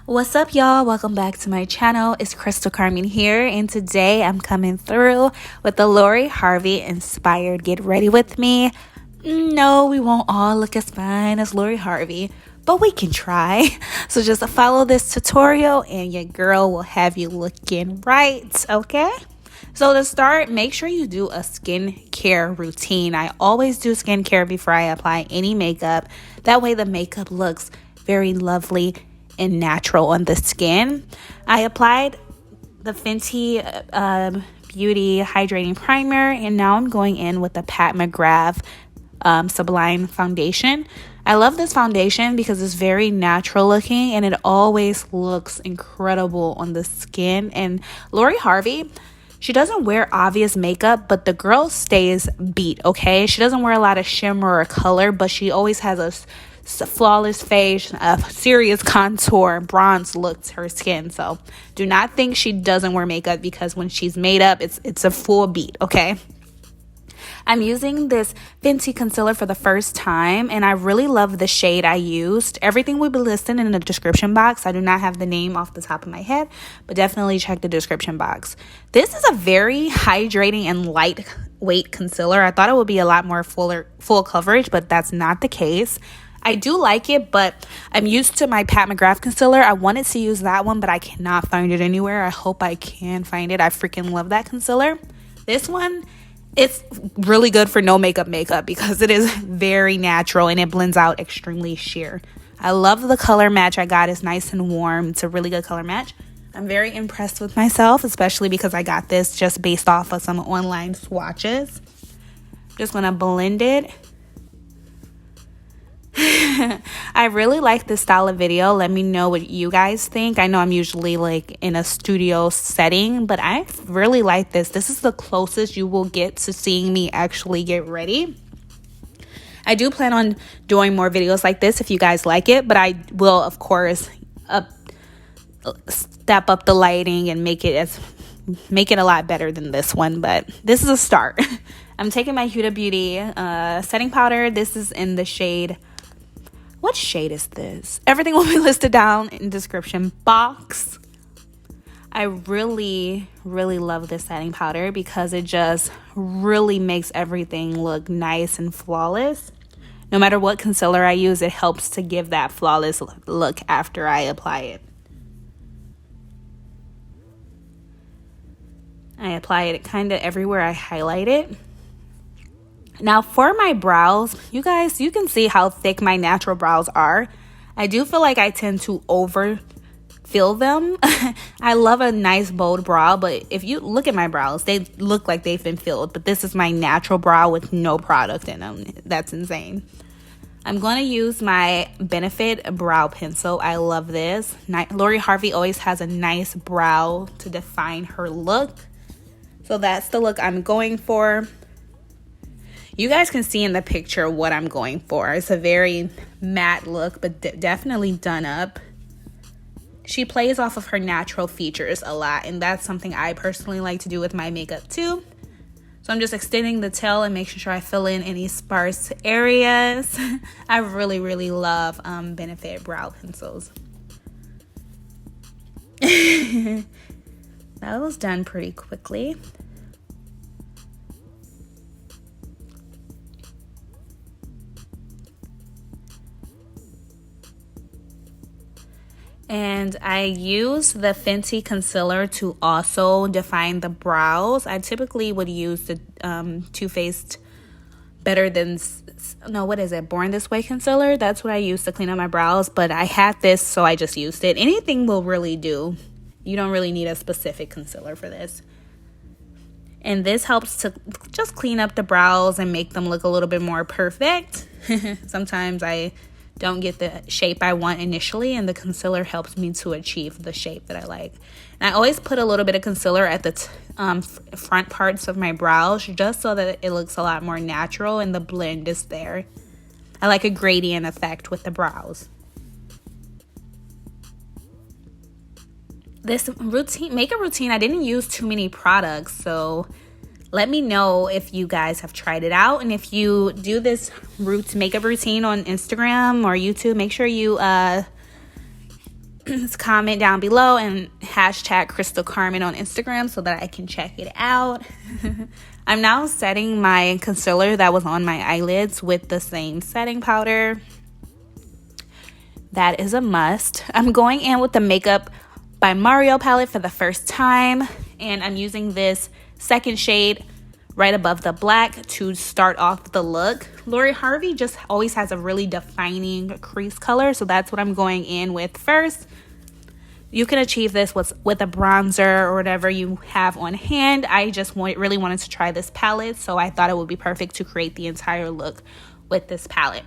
What's up, y'all? Welcome back to my channel. It's Crystal Carmen here, and today I'm coming through with the Harvey inspired Get Ready With Me. No, we won't all look as fine as Harvey, but we can try. So just follow this tutorial and your girl will have you looking right, okay? So to start, make sure you do a skincare routine. I always do skincare before I apply any makeup. That way the makeup looks very lovely and natural on the skin. I applied the Fenty Beauty Hydrating Primer, and now I'm going in with the McGrath Sublime Foundation. I love this foundation because it's very natural looking and it always looks incredible on the skin. And Harvey, she doesn't wear obvious makeup, but the girl stays beat, okay? She doesn't wear a lot of shimmer or color, but she always has a flawless face, a serious contour, bronze look to her skin. So do not think she doesn't wear makeup, because when she's made up, it's a full beat, okay? I'm using this Fenty concealer for the first time, and I really love the shade I used. Everything will be listed in the description box. I do not have the name off the top of my head, but definitely check the description box. This is a very hydrating and lightweight concealer. I thought it would be a lot more full coverage, but that's not the case. I do like it, but I'm used to my McGrath concealer. I wanted to use that one, but I cannot find it anywhere. I hope I can find it. I freaking love that concealer. This one, it's really good for no makeup because it is very natural and it blends out extremely sheer. I love the color match I got. It's nice and warm. It's a really good color match. I'm very impressed with myself, especially because I got this just based off of some online swatches. Just going to blend it. I really like this style of video. Let me know what you guys think. I know I'm usually like in a studio setting, but I really like this. This is the closest you will get to seeing me actually get ready. I do plan on doing more videos like this if you guys like it, but I will, of course, step up the lighting and make it a lot better than this one, but this is a start. I'm taking my Huda Beauty setting powder. This is in the shade... What shade is this? Everything will be listed down in the description box. I really, really love this setting powder because it just really makes everything look nice and flawless. No matter what concealer I use, it helps to give that flawless look after I apply it. I apply it kind of everywhere I highlight it. Now for my brows, you guys, you can see how thick my natural brows are. I do feel like I tend to overfill them. I love a nice bold brow, but if you look at my brows, they look like they've been filled. But this is my natural brow with no product in them. That's insane. I'm going to use my Benefit brow pencil. I love this. Harvey always has a nice brow to define her look. So that's the look I'm going for. You guys can see in the picture what I'm going for. It's a very matte look, but definitely done up. She plays off of her natural features a lot, and that's something I personally like to do with my makeup too. So I'm just extending the tail and making sure I fill in any sparse areas. I really, really love Benefit brow pencils. That was done pretty quickly. And I use the Fenty concealer to also define the brows. I typically would use the Too Faced Born This Way concealer. That's what I use to clean up my brows. But I had this, so I just used it. Anything will really do. You don't really need a specific concealer for this. And this helps to just clean up the brows and make them look a little bit more perfect. Sometimes I don't get the shape I want initially, and the concealer helps me to achieve the shape that I like. And I always put a little bit of concealer at the front parts of my brows just so that it looks a lot more natural and the blend is there. I like a gradient effect with the brows. This makeup routine, I didn't use too many products, so let me know if you guys have tried it out. And if you do this makeup routine on Instagram or YouTube, make sure you comment down below and hashtag Crystal Carmen on Instagram so that I can check it out. I'm now setting my concealer that was on my eyelids with the same setting powder. That is a must. I'm going in with the Makeup by Mario palette for the first time, and I'm using this second shade right above the black to start off the look. Lori Harvey just always has a really defining crease color, so that's what I'm going in with first. You can achieve this with a bronzer or whatever you have on hand. I just really wanted to try this palette, so I thought it would be perfect to create the entire look with this palette.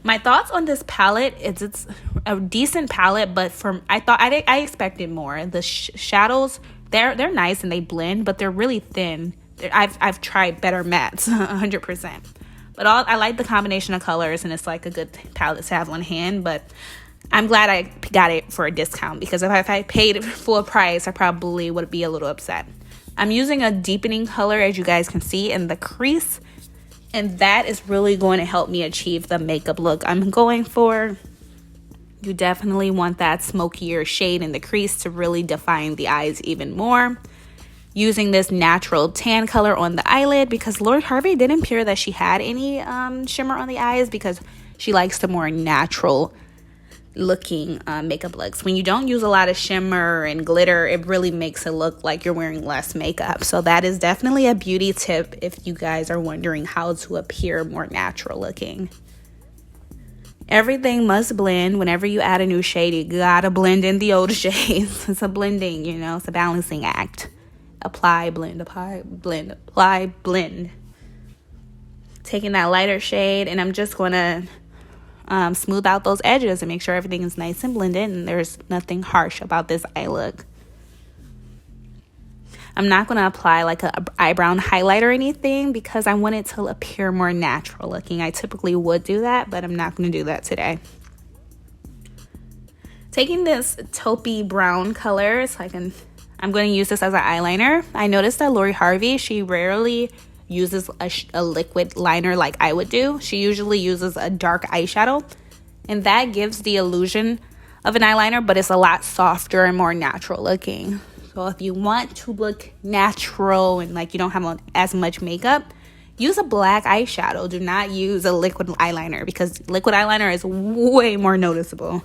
My thoughts on this palette is it's a decent palette, but I expected more. The shadows, they're nice and they blend, but they're really thin. I've tried better mattes, 100%. But I like the combination of colors, and it's like a good palette to have on hand. But I'm glad I got it for a discount, because if I paid full price, I probably would be a little upset. I'm using a deepening color, as you guys can see, in the crease. And that is really going to help me achieve the makeup look I'm going for. You definitely want that smokier shade in the crease to really define the eyes even more. Using this natural tan color on the eyelid, because Lori Harvey didn't appear that she had any shimmer on the eyes, because she likes the more natural looking makeup looks. When you don't use a lot of shimmer and glitter, it really makes it look like you're wearing less makeup. So that is definitely a beauty tip if you guys are wondering how to appear more natural looking. Everything must blend. Whenever you add a new shade, you gotta blend in the old shades. It's a blending, it's a balancing act. Apply, blend, apply, blend, apply, blend. Taking that lighter shade, and I'm just gonna smooth out those edges and make sure everything is nice and blended and there's nothing harsh about this eye look. I'm not going to apply like an eyebrow highlight or anything, because I want it to appear more natural looking. I typically would do that, but I'm not going to do that today. Taking this taupey brown color, I'm going to use this as an eyeliner. I noticed that Lori Harvey, she rarely uses a liquid liner like I would do. She usually uses a dark eyeshadow, and that gives the illusion of an eyeliner, but it's a lot softer and more natural looking. So if you want to look natural and like you don't have as much makeup, use a black eyeshadow. Do not use a liquid eyeliner, because liquid eyeliner is way more noticeable.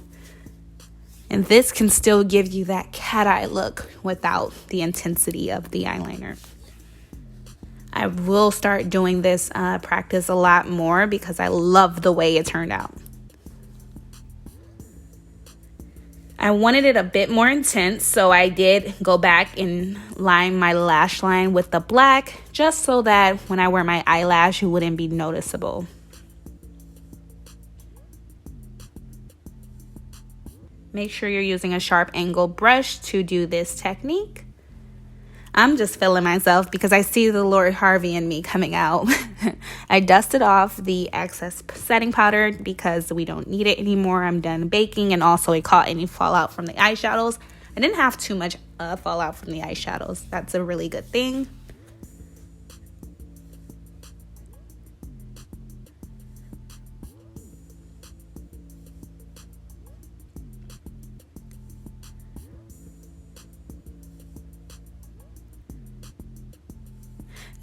And this can still give you that cat eye look without the intensity of the eyeliner. I will start doing this practice a lot more, because I love the way it turned out. I wanted it a bit more intense, so I did go back and line my lash line with the black, just so that when I wear my eyelash, it wouldn't be noticeable. Make sure you're using a sharp angle brush to do this technique. I'm just feeling myself because I see the Lori Harvey in me coming out. I dusted off the excess setting powder because we don't need it anymore. I'm done baking, and also it caught any fallout from the eyeshadows. I didn't have too much fallout from the eyeshadows. That's a really good thing.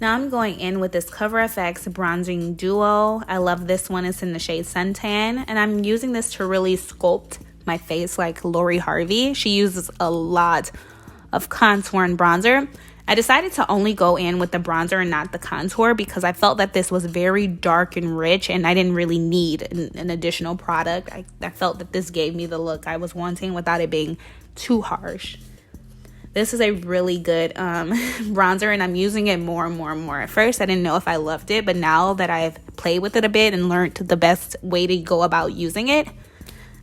Now I'm going in with this Cover FX Bronzing Duo. I love this one. It's in the shade Suntan. And I'm using this to really sculpt my face like Lori Harvey. She uses a lot of contour and bronzer. I decided to only go in with the bronzer and not the contour, because I felt that this was very dark and rich, and I didn't really need an additional product. I felt that this gave me the look I was wanting without it being too harsh. This is a really good bronzer, and I'm using it more and more and more. At first, I didn't know if I loved it, but now that I've played with it a bit and learned the best way to go about using it,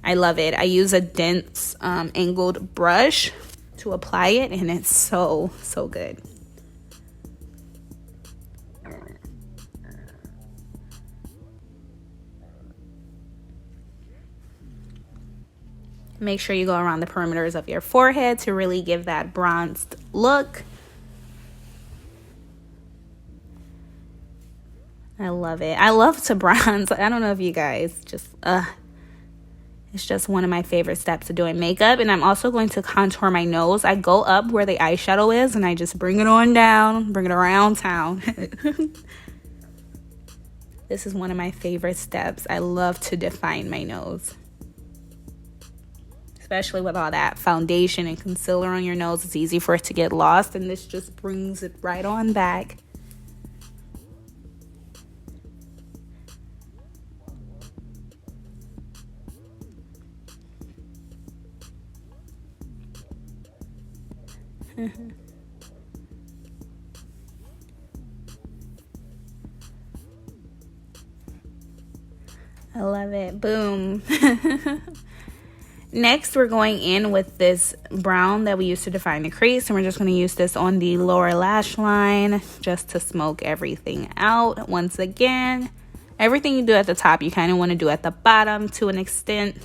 I love it. I use a dense angled brush to apply it, and it's so, so good. Make sure you go around the perimeters of your forehead to really give that bronzed look. I love it. I love to bronze. I don't know if you guys just, It's just one of my favorite steps of doing makeup. And I'm also going to contour my nose. I go up where the eyeshadow is and I just bring it on down, bring it around town. This is one of my favorite steps. I love to define my nose. Especially with all that foundation and concealer on your nose. It's easy for it to get lost, and this just brings it right on back. I love it. Boom. Next, we're going in with this brown that we used to define the crease, and we're just going to use this on the lower lash line just to smoke everything out. Once again, everything you do at the top, you kind of want to do at the bottom to an extent.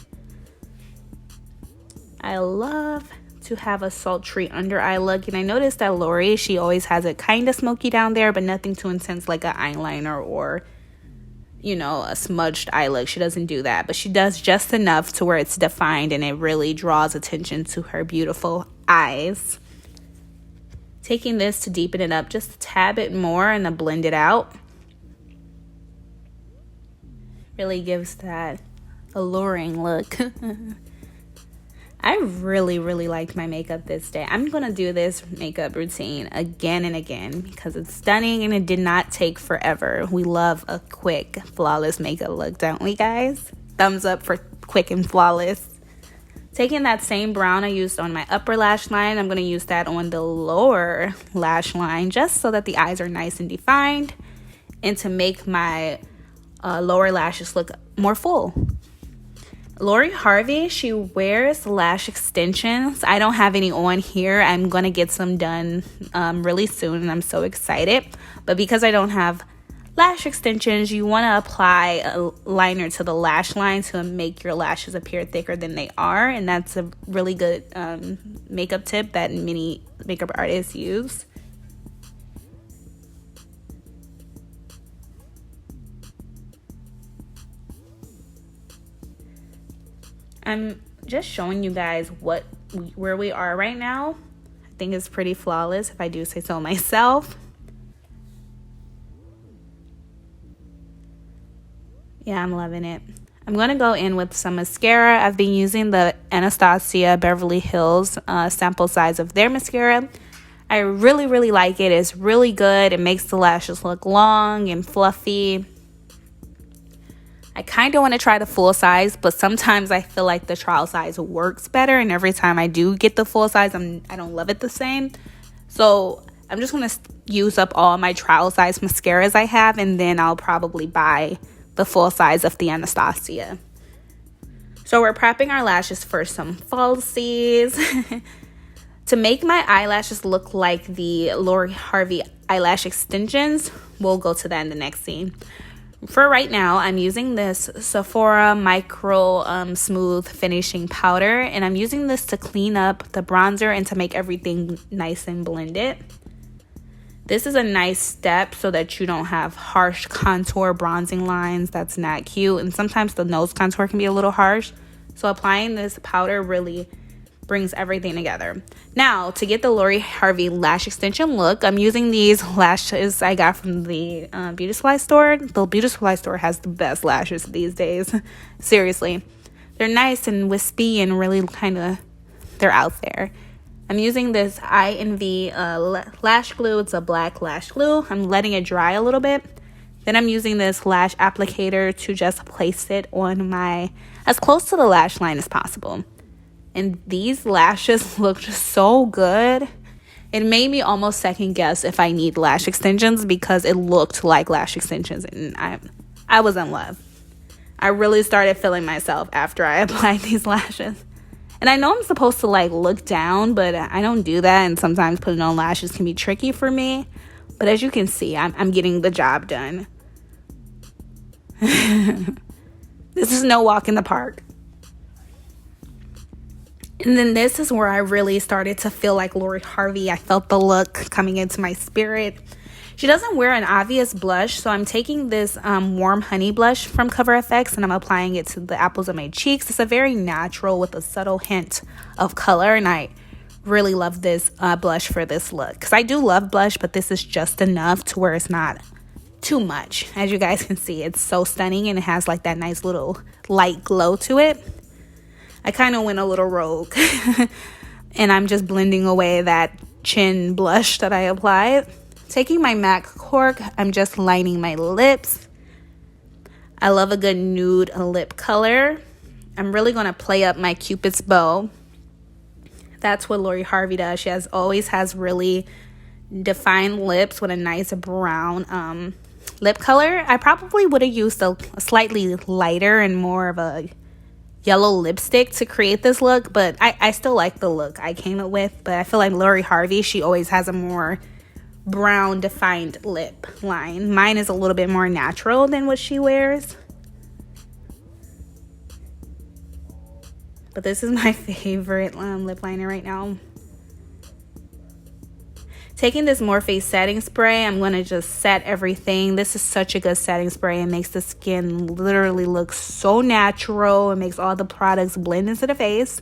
I love to have a sultry under eye look, and I noticed that Lori, she always has it kind of smoky down there, but nothing too intense like an eyeliner or, you know, a smudged eye look. She doesn't do that, but she does just enough to where it's defined and it really draws attention to her beautiful eyes. Taking this to deepen it up just a tad bit more and then blend it out. Really gives that alluring look. I really liked my makeup this day. I'm going to do this makeup routine again and again because it's stunning and it did not take forever. We love a quick, flawless makeup look, don't we, guys? Thumbs up for quick and flawless. Taking that same brown I used on my upper lash line, I'm going to use that on the lower lash line just so that the eyes are nice and defined and to make my lower lashes look more full. Lori Harvey, she wears lash extensions. I don't have any on here. I'm going to get some done really soon, and I'm so excited. But because I don't have lash extensions, you want to apply a liner to the lash line to make your lashes appear thicker than they are. And that's a really good makeup tip that many makeup artists use. I'm just showing you guys where we are right now. I think it's pretty flawless, if I do say so myself. Yeah, I'm loving it. I'm going to go in with some mascara. I've been using the Anastasia Beverly Hills sample size of their mascara. I really like it. It's really good. It makes the lashes look long and fluffy. I kind of want to try the full size, but sometimes I feel like the trial size works better. And every time I do get the full size, I don't love it the same. So I'm just going to use up all my trial size mascaras I have, and then I'll probably buy the full size of the Anastasia. So we're prepping our lashes for some falsies. To make my eyelashes look like the Lori Harvey eyelash extensions, we'll go to that in the next scene. For right now, I'm using this Sephora Micro Smooth Finishing Powder, and I'm using this to clean up the bronzer and to make everything nice and blended. This is a nice step so that you don't have harsh contour bronzing lines. That's not cute, and sometimes the nose contour can be a little harsh. So applying this powder really brings everything together. Now, to get the Lori Harvey lash extension look, I'm using these lashes I got from the beauty supply store. The beauty supply store has the best lashes these days. Seriously. They're nice and wispy and really they're out there. I'm using this INV lash glue. It's a black lash glue. I'm letting it dry a little bit. Then I'm using this lash applicator to just place it on as close to the lash line as possible. And these lashes look just so good. It made me almost second guess if I need lash extensions because it looked like lash extensions. And I was in love. I really started feeling myself after I applied these lashes. And I know I'm supposed to look down, but I don't do that. And sometimes putting on lashes can be tricky for me. But as you can see, I'm getting the job done. This is no walk in the park. And then this is where I really started to feel like Lori Harvey. I felt the look coming into my spirit. She doesn't wear an obvious blush, so I'm taking this warm honey blush from Cover FX and I'm applying it to the apples of my cheeks. It's a very natural with a subtle hint of color, and I really love this blush for this look, because I do love blush, but this is just enough to where it's not too much. As you guys can see, it's so stunning and it has like that nice little light glow to it. I kind of went a little rogue and I'm just blending away that chin blush that I applied. Taking my MAC Cork, I'm just lining my lips. I love a good nude lip color. I'm really going to play up my Cupid's bow. That's what Lori Harvey does. She always has really defined lips with a nice brown lip color. I probably would have used a slightly lighter and more of a yellow lipstick to create this look, but I still like the look I came up with. But I feel like Lori Harvey, she always has a more brown defined lip line. Mine is a little bit more natural than what she wears. But this is my favorite lip liner right now. Taking this Morphe setting spray, I'm going to just set everything. This is such a good setting spray. It makes the skin literally look so natural. It makes all the products blend into the face.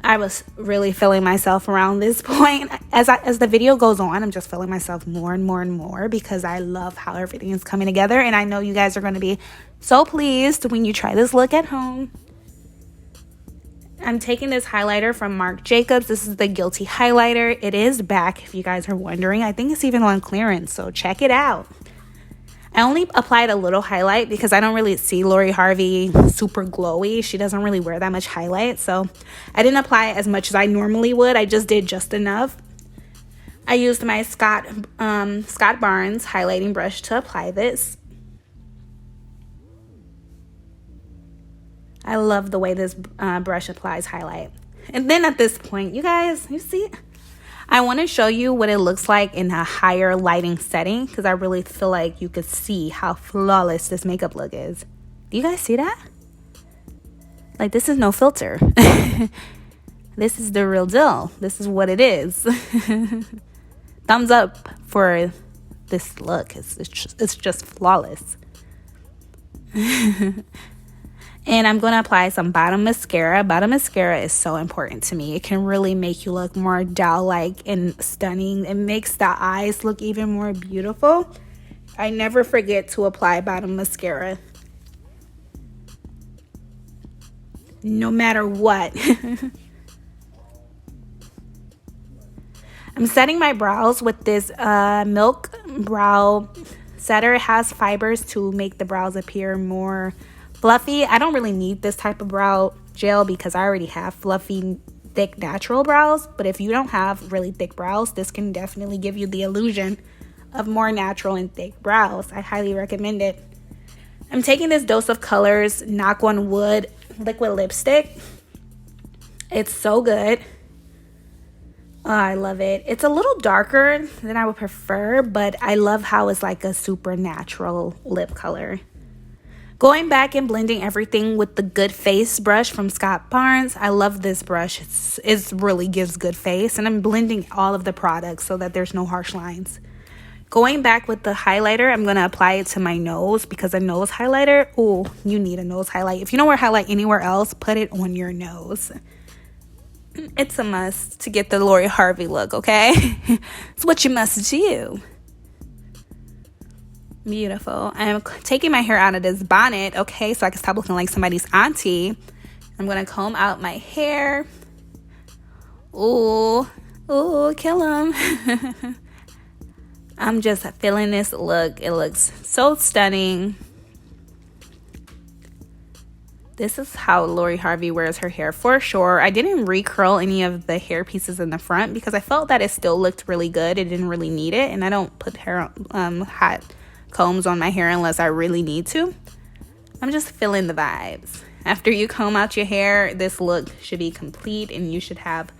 I was really feeling myself around this point. As the video goes on, I'm just feeling myself more and more and more, because I love how everything is coming together. And I know you guys are going to be so pleased when you try this look at home. I'm taking this highlighter from Marc Jacobs. This is the Gilty highlighter. It is back, if you guys are wondering. I think it's even on clearance, so check it out. I only applied a little highlight because I don't really see Lori Harvey super glowy. She doesn't really wear that much highlight, so I didn't apply as much as I normally would. I just did just enough. I used my Scott Barnes highlighting brush to apply this. I love the way this brush applies highlight. And then at this point, you guys, you see, I want to show you what it looks like in a higher lighting setting, because I really feel like you could see how flawless this makeup look is. Do you guys see that? Like, this is no filter. This is the real deal. This is what it is. Thumbs up for this look. It's just flawless. And I'm going to apply some bottom mascara. Bottom mascara is so important to me. It can really make you look more doll-like and stunning. It makes the eyes look even more beautiful. I never forget to apply bottom mascara, no matter what. I'm setting my brows with this Milk Brow Setter. It has fibers to make the brows appear more fluffy. I don't really need this type of brow gel because I already have fluffy, thick, natural brows. But if you don't have really thick brows, this can definitely give you the illusion of more natural and thick brows. I highly recommend it. I'm taking this Dose of Colors Knock on Wood liquid lipstick. It's so good. Oh, I love it. It's a little darker than I would prefer, but I love how it's like a super natural lip color. Going back and blending everything with the Good Face brush from Scott Barnes. I love this brush. It really gives good face. And I'm blending all of the products so that there's no harsh lines. Going back with the highlighter, I'm going to apply it to my nose, because a nose highlighter, oh, you need a nose highlight. If you don't wear highlight anywhere else, put it on your nose. It's a must to get the Lori Harvey look, okay? It's what you must do. Beautiful. I'm taking my hair out of this bonnet, okay, so I can stop looking like somebody's auntie. I'm going to comb out my hair. Ooh, kill him. I'm just feeling this look. It looks so stunning. This is how Lori Harvey wears her hair for sure. I didn't recurl any of the hair pieces in the front because I felt that it still looked really good. It didn't really need it, and I don't put hair hot combs on my hair unless I really need to. I'm just feeling the vibes. After you comb out your hair, this look should be complete and you should have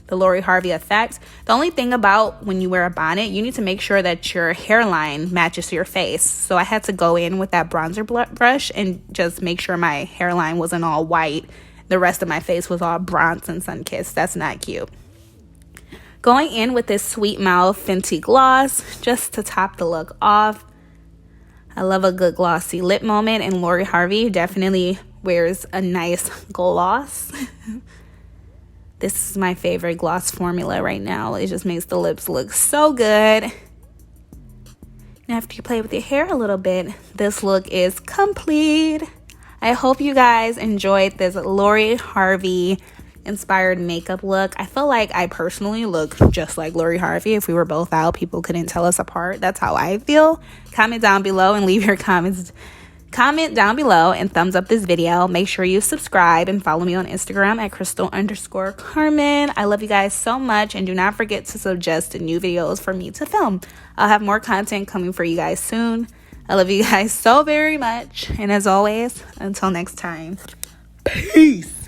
the Lori Harvey effect. The only thing about when you wear a bonnet, you need to make sure that your hairline matches your face. So I had to go in with that bronzer brush and just make sure my hairline wasn't all white. The rest of my face was all bronze and sun-kissed. That's not cute. Going in with this Sweet Mouth Fenty gloss just to top the look off. I love a good glossy lip moment, and Lori Harvey definitely wears a nice gloss. This is my favorite gloss formula right now. It just makes the lips look so good. Now after you play with your hair a little bit, this look is complete. I hope you guys enjoyed this Lori Harvey inspired makeup look. I feel like I personally look just like Lori Harvey. If we were both out, people couldn't tell us apart. That's how I feel. Comment down below and leave your comments. Comment down below and thumbs up this video. Make sure you subscribe and follow me on Instagram at crystal_Carmen. I love you guys so much, and do not forget to suggest new videos for me to film. I'll have more content coming for you guys soon. I love you guys so very much, and as always, until next time, peace.